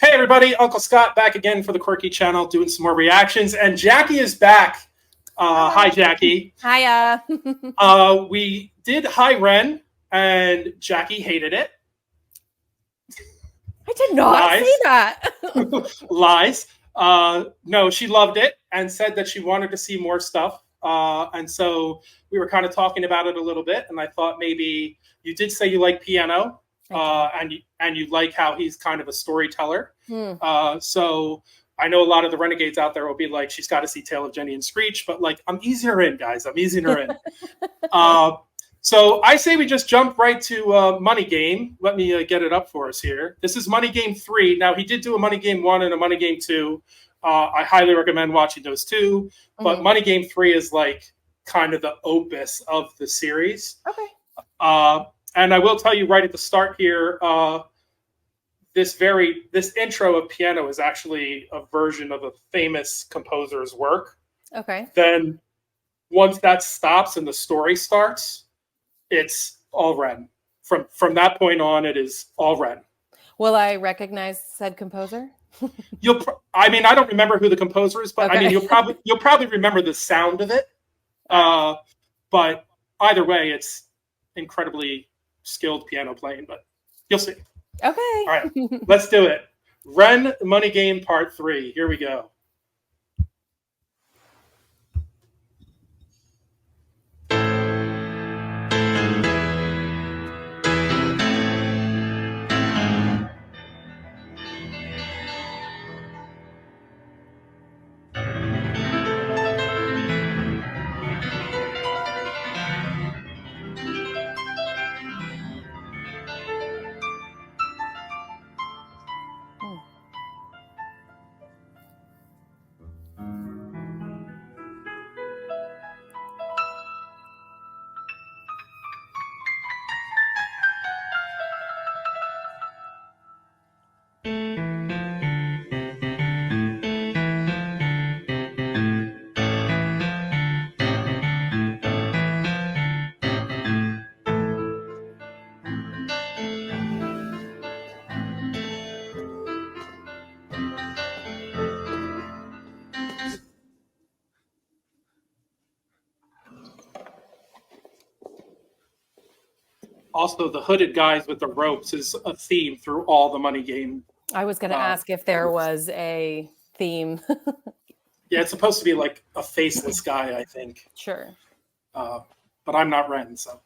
Hey everybody, Uncle Scott back again for the Qwerky channel doing some more reactions, and Jackie is back. Hi Jackie. Hiya. We did Hi Ren, and Jackie hated it. I did not say that. Lies. No, she loved it and said that she wanted to see more stuff. And so we were kind of talking about it a little bit, and I thought maybe you did say you like piano. And you like how he's kind of a storyteller. So I know a lot of the renegades out there will be like, she's got to see Tale of Jenny and Screech, but like, I'm easing her in, guys. I'm easing her in. So I say we just jump right to Money Game. Let me get it up for us here. This is Money Game 3. Now, he did do a Money Game 1 and a Money Game 2. I highly recommend watching those two. But Money Game 3 is like kind of the opus of the series. Okay. And I will tell you right at the start here, this intro of piano is actually a version of a famous composer's work. Okay. Then once that stops and the story starts, it's all REN. From that point on, it is all REN. Will I recognize said composer? I mean, I don't remember who the composer is, but okay. I mean, you'll probably remember the sound of it. But either way, it's incredibly skilled piano playing, but you'll see. Okay. All right, let's do it. REN Money Game Part 3. Here we go. Also, the hooded guys with the ropes is a theme through all the Money Game. I was going to ask if there was a theme. Yeah, it's supposed to be like a faceless guy, I think. Sure. But I'm not REN, so.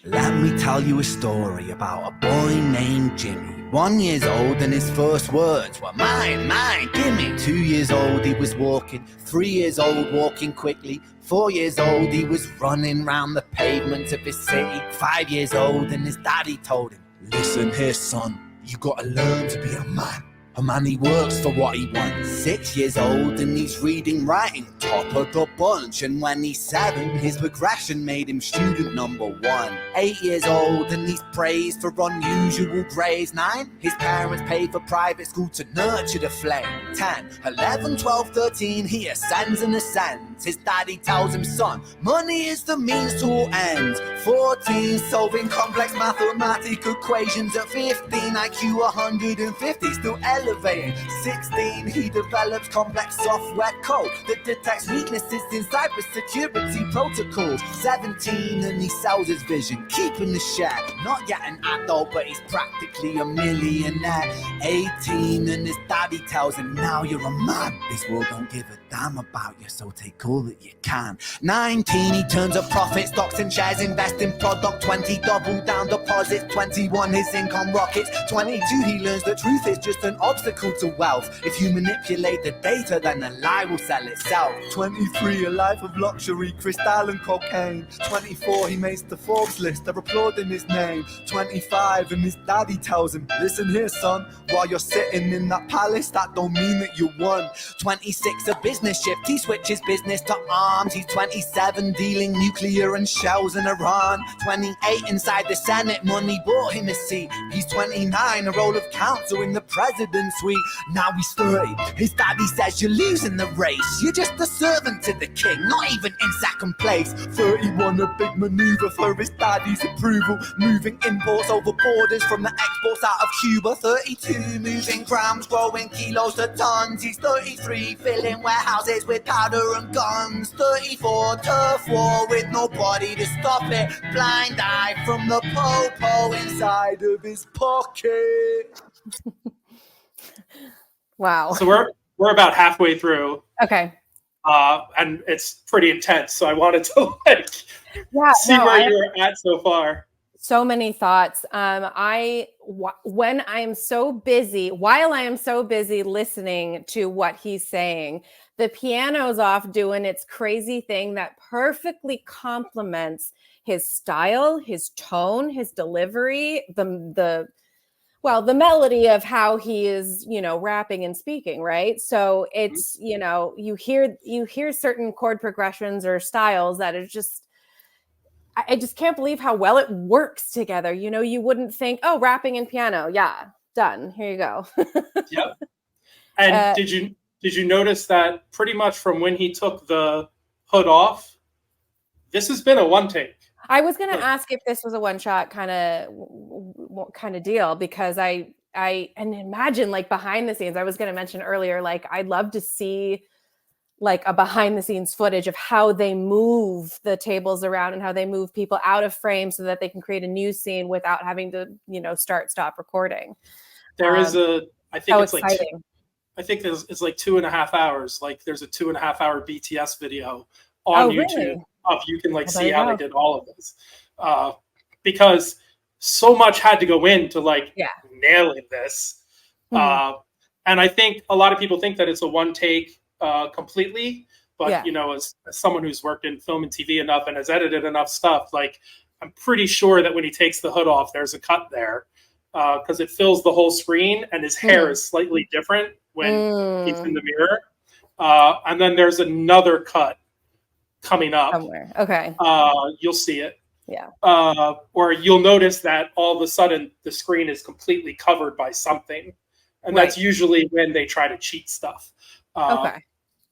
Let me tell you a story about a boy named Jimmy. 1 year old and his first words were mine, mine, gimme. 2 years old he was walking, 3 years old walking quickly. 4 years old he was running round the pavement of his city. 5 years old and his daddy told him, listen here son, you gotta learn to be a man. A man, he works for what he wants. 6 years old and he's reading, writing, top of the bunch. And when he's 7, his progression made him student number 1. 8 years old and he's praised for unusual grades. 9, his parents paid for private school to nurture the flame. 10, 11, 12, 13, he ascends and ascends. His daddy tells him, son, money is the means to all ends. 14, solving complex mathematical equations. At 15, IQ 150, still elevating. 16, he develops complex software code that detects weaknesses in cybersecurity protocols. 17, and he sells his vision, keeping the share. Not yet an adult, but he's practically a millionaire. 18, and his daddy tells him, now you're a man. This world don't give a damn about you, so take all that you can. 19, he turns a profit, stocks and shares, invest in product. 20, double down deposits. 21, his income rockets. 22, he learns the truth is just an obstacle to wealth. If you manipulate the data, then the lie will sell itself. 23, a life of luxury, crystal and cocaine. 24, he makes the Forbes list, they're applauding his name. 25, and his daddy tells him, listen here son, while you're sitting in that palace, that don't mean that you won. 26, a business shift, he switches business to arms. He's 27, dealing nuclear and shells in Iran. 28, inside the Senate, money bought him a seat. He's 29, a role of counsel in the president's suite. Now he's 30, his daddy says you're losing the race. You're just a servant to the king, not even in second place. 31, a big maneuver for his daddy's approval, moving imports over borders from the exports out of Cuba. 32, moving grams, growing kilos to tons. He's 33, filling warehouses with powder and guns. 34, turf war with nobody to stop it. Blind eye from the po-po inside of his pocket. Wow. So we're about halfway through. Okay. And it's pretty intense. So I wanted to see where you're at so far. So many thoughts. While I am so busy listening to what he's saying, the piano's off doing its crazy thing that perfectly complements his style, his tone, his delivery, the melody of how he is, rapping and speaking, right? So it's, you hear certain chord progressions or styles that are just, I just can't believe how well it works together. You wouldn't think, oh, rapping and piano. Yeah, done. Here you go. Yep. And did you notice that pretty much from when he took the hood off, this has been a one take? I was going to ask if this was a one shot kind of deal, because and imagine like behind the scenes, I was going to mention earlier, like I'd love to see like a behind the scenes footage of how they move the tables around and how they move people out of frame so that they can create a new scene without having to, stop recording. There is I think it's exciting. It's like 2.5 hours. Like there's a 2.5 hour BTS video on YouTube. Really? You can see how they did all of this. Because so much had to go into nailing this. Mm-hmm. And I think a lot of people think that it's a one take completely, but as someone who's worked in film and TV enough and has edited enough stuff, I'm pretty sure that when he takes the hood off, there's a cut there because it fills the whole screen, and his hair is slightly different when he's in the mirror. And then there's another cut coming up somewhere. Okay. You'll see it. Yeah. Or you'll notice that all of a sudden the screen is completely covered by something, and that's usually when they try to cheat stuff. Okay.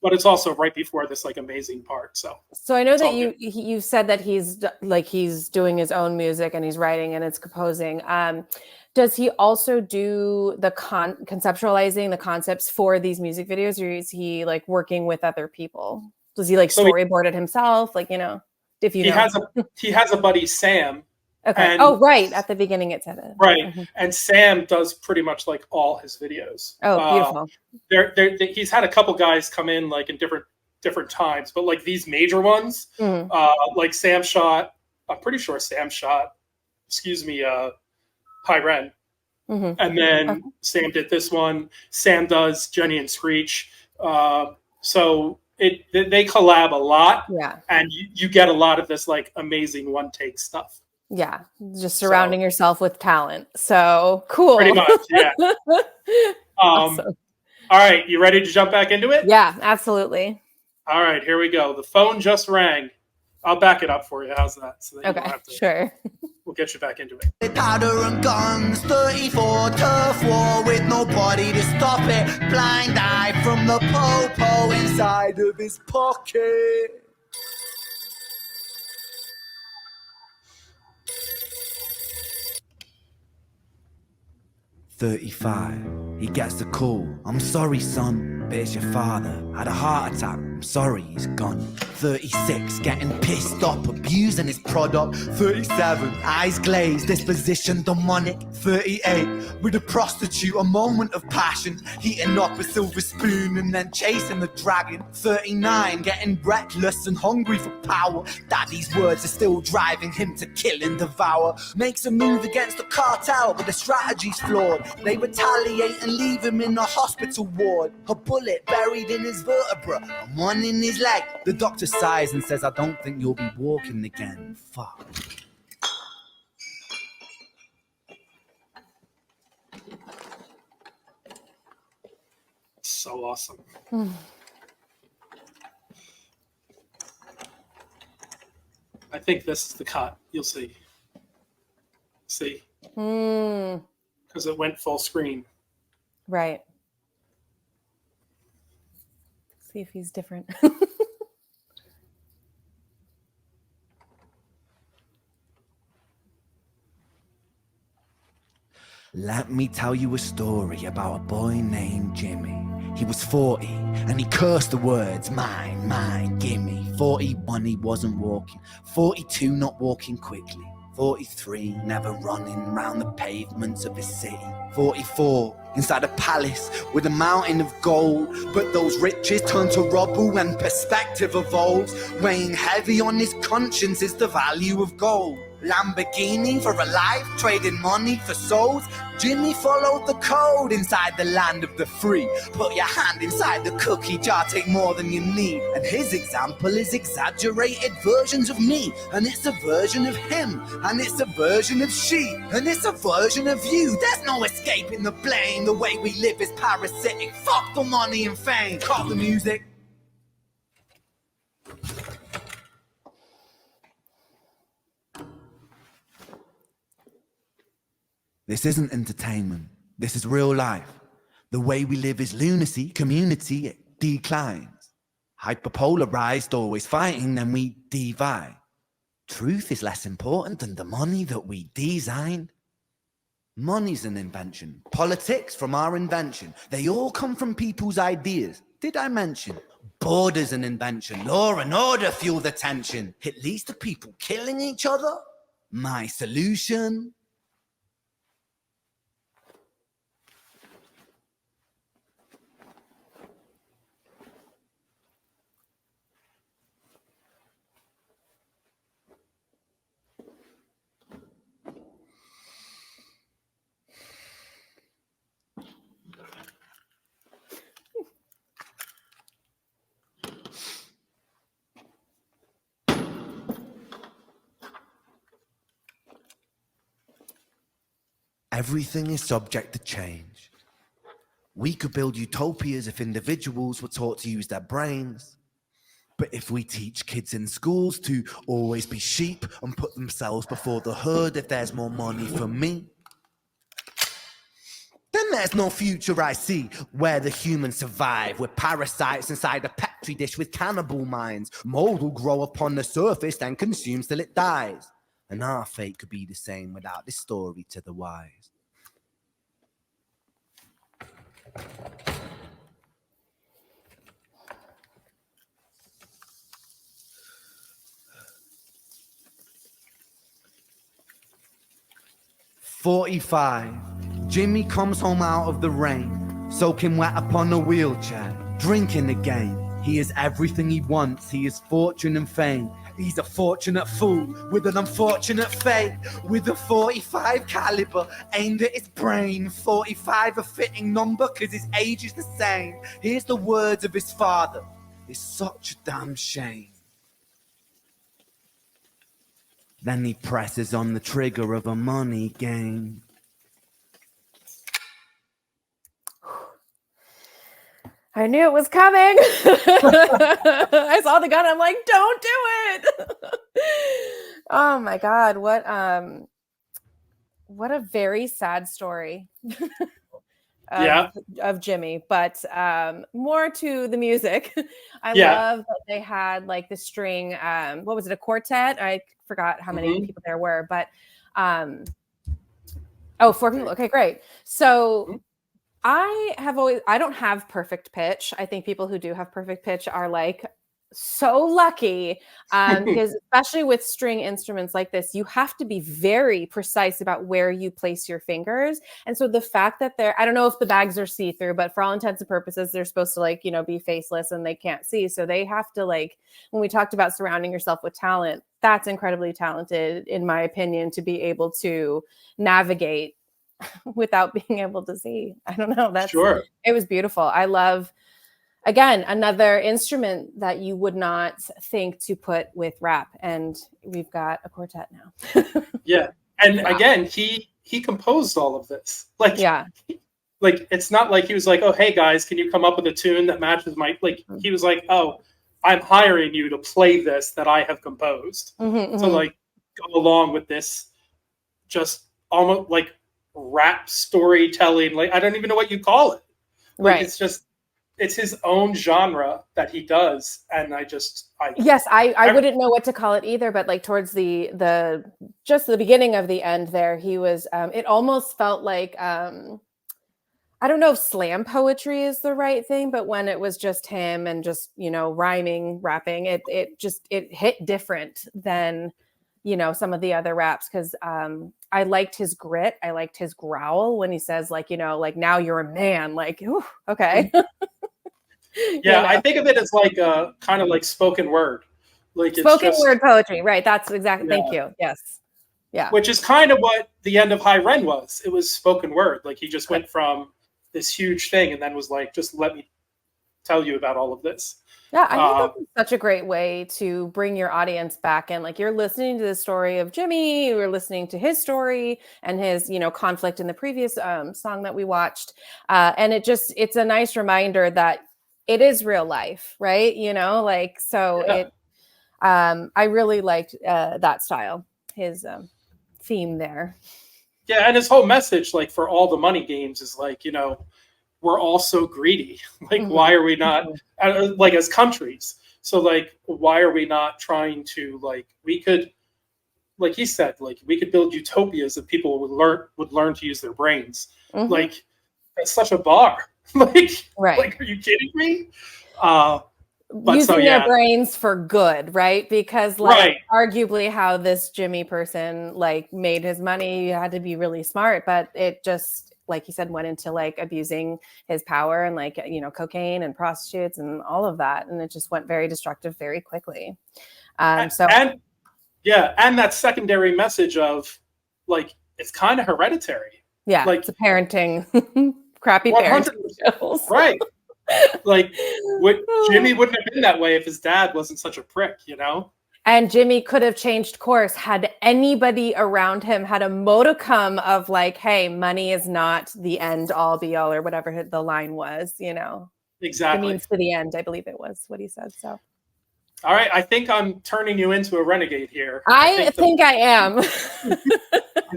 But it's also right before this amazing part. So I know that you said that he's doing his own music and he's writing and it's composing. Does he also do the conceptualizing the concepts for these music videos, or is he working with other people? Does he storyboard it himself? If you he has a buddy, Sam. Okay. Right. At the beginning it said it. Right. Mm-hmm. And Sam does pretty much all his videos. Oh, beautiful. He's had a couple guys come in in different times, but these major ones, Sam shot, I'm pretty sure Sam shot, REN. Mm-hmm. And then Sam did this one. Sam does Jenny and Screech. So they collab a lot. Yeah. And you get a lot of this amazing one take stuff. Yeah, just surrounding yourself with talent. So cool. Pretty much, yeah. Awesome. All right, you ready to jump back into it? Yeah, absolutely. All right, here we go. The phone just rang. I'll back it up for you. How's that? So that you don't have to, sure. We'll get you back into it. Powder and guns, 34, turf war with nobody to stop it. Blind eye from the po-po inside of his pocket. 35, he gets the call. I'm sorry, son. but it's your father. Had a heart attack, I'm sorry, he's gone. 36, getting pissed off, abusing his product. 37, eyes glazed, disposition demonic. 38, with a prostitute, a moment of passion, heating up a silver spoon and then chasing the dragon. 39, getting reckless and hungry for power. Daddy's words are still driving him to kill and devour. Makes a move against the cartel, but the strategy's flawed. They retaliate and leave him in a hospital ward. A bullet buried in his vertebra and one in his leg. The doctor sighs and says, I don't think you'll be walking again. Fuck. So awesome. I think this is the cut. You'll see. See? Because it went full screen. Right. See if he's different. Let me tell you a story about a boy named Jimmy. He was 40 and he cursed the words, mine, mine, gimme. 41, he wasn't walking. 42, not walking quickly. 43, never running round the pavements of his city. 44, inside a palace with a mountain of gold. But those riches turn to rubble and perspective evolves. Weighing heavy on his conscience is the value of gold. Lamborghini for a life, trading money for souls. Jimmy followed the code inside the land of the free. Put your hand inside the cookie jar, take more than you need. And his example is exaggerated versions of me. And it's a version of him. And it's a version of she. And it's a version of you. There's no escaping the blame. The way we live is parasitic. Fuck the money and fame. Call the music. This isn't entertainment. This is real life. The way we live is lunacy, community, it declines. Hyperpolarized, always fighting, then we divide. Truth is less important than the money that we designed. Money's an invention. Politics from our invention. They all come from people's ideas. Did I mention? Border's an invention. Law and order fuel the tension. It leads to people killing each other. My solution? Everything is subject to change. We could build utopias if individuals were taught to use their brains. But if we teach kids in schools to always be sheep and put themselves before the herd if there's more money for me, then there's no future I see where the humans survive. We're parasites inside a petri dish with cannibal minds. Mold will grow upon the surface and consume till it dies. And our fate could be the same without this story to the wise. "45, Jimmy comes home out of the rain, soaking wet upon a wheelchair, drinking again. He is everything he wants, he is fortune and fame. He's a fortunate fool with an unfortunate fate. With a 45 caliber aimed at his brain. 45 a fitting number cause his age is the same. Here's the words of his father. It's such a damn shame." Then he presses on the trigger of a money game. I knew it was coming. I saw the gun. I'm like, don't do it. Oh my God. What a very sad story of Jimmy, but more to the music. I love that they had like the string. What was it? A quartet? I forgot how many people there were, but 4 people. Okay, great. So I don't have perfect pitch. I think people who do have perfect pitch are like so lucky, because especially with string instruments like this, you have to be very precise about where you place your fingers. And so the fact that I don't know if the bags are see-through, but for all intents and purposes, they're supposed to like, be faceless and they can't see. So they have to like, when we talked about surrounding yourself with talent, that's incredibly talented, in my opinion, to be able to navigate without being able to see. I don't know. It was beautiful. I love, again, another instrument that you would not think to put with rap, and we've got a quartet now. Yeah, and again, he composed all of this. Like, yeah, like it's not like he was like, oh, hey guys, can you come up with a tune that matches my, like, he was like, oh, I'm hiring you to play this that I have composed. So like, go along with this, just almost like rap storytelling. Like, I don't even know what you call it. Like, right. It's his own genre that he does. And I wouldn't know what to call it either, but like towards the beginning of the end there, he was, it almost felt like, I don't know if slam poetry is the right thing, but when it was just him and just, rhyming, rapping, it hit different than, some of the other raps. Cause, I liked his grit. I liked his growl when he says like, like, now you're a man, like, ooh, okay. Yeah, I think of it as like a kind of like spoken word, like spoken word poetry, right? That's exactly. Yeah. Thank you. Yes, yeah. Which is kind of what the end of REN was. It was spoken word. Like he just went from this huge thing and then was like, just let me tell you about all of this. Yeah, I think that's such a great way to bring your audience back in. Like you're listening to the story of Jimmy, you're listening to his story and his, conflict in the previous song that we watched, and it's a nice reminder that it is real life, right? I really liked that style, his theme there. Yeah, and his whole message, like for all the money games, is like, we're all so greedy. Like, why are we not, like as countries? So like, why are we not trying to, like, we could, like he said, like we could build utopias that people would learn to use their brains. Like, that's such a bar. Like, right. Like, are you kidding me? Using their brains for good, right? Because like arguably how this Jimmy person like made his money, you had to be really smart, but it just, like he said, went into like abusing his power and like, cocaine and prostitutes and all of that. And it just went very destructive very quickly. And that secondary message of like, it's kind of hereditary. Yeah. Like it's a parenting, crappy parenting skills. Right. Like Jimmy wouldn't have been that way if his dad wasn't such a prick, And Jimmy could have changed course had anybody around him had a modicum of like, hey, money is not the end all be all, or whatever the line was, Exactly. The means to the end, I believe it was what he said. So. All right. I think I'm turning you into a renegade here. I think I am. I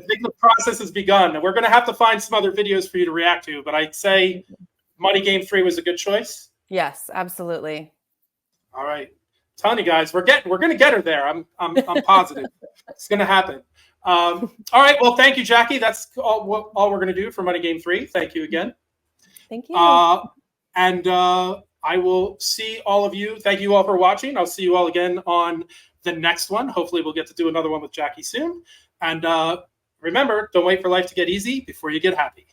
think the process has begun. And we're going to have to find some other videos for you to react to, but I'd say Money Game 3 was a good choice. Yes, absolutely. All right. I'm telling you guys, we're going to get her there. I'm positive. It's going to happen. All right. Well, thank you, Jackie. That's all we're going to do for Money Game 3. Thank you again. Thank you. And I will see all of you. Thank you all for watching. I'll see you all again on the next one. Hopefully we'll get to do another one with Jackie soon. And remember, don't wait for life to get easy before you get happy.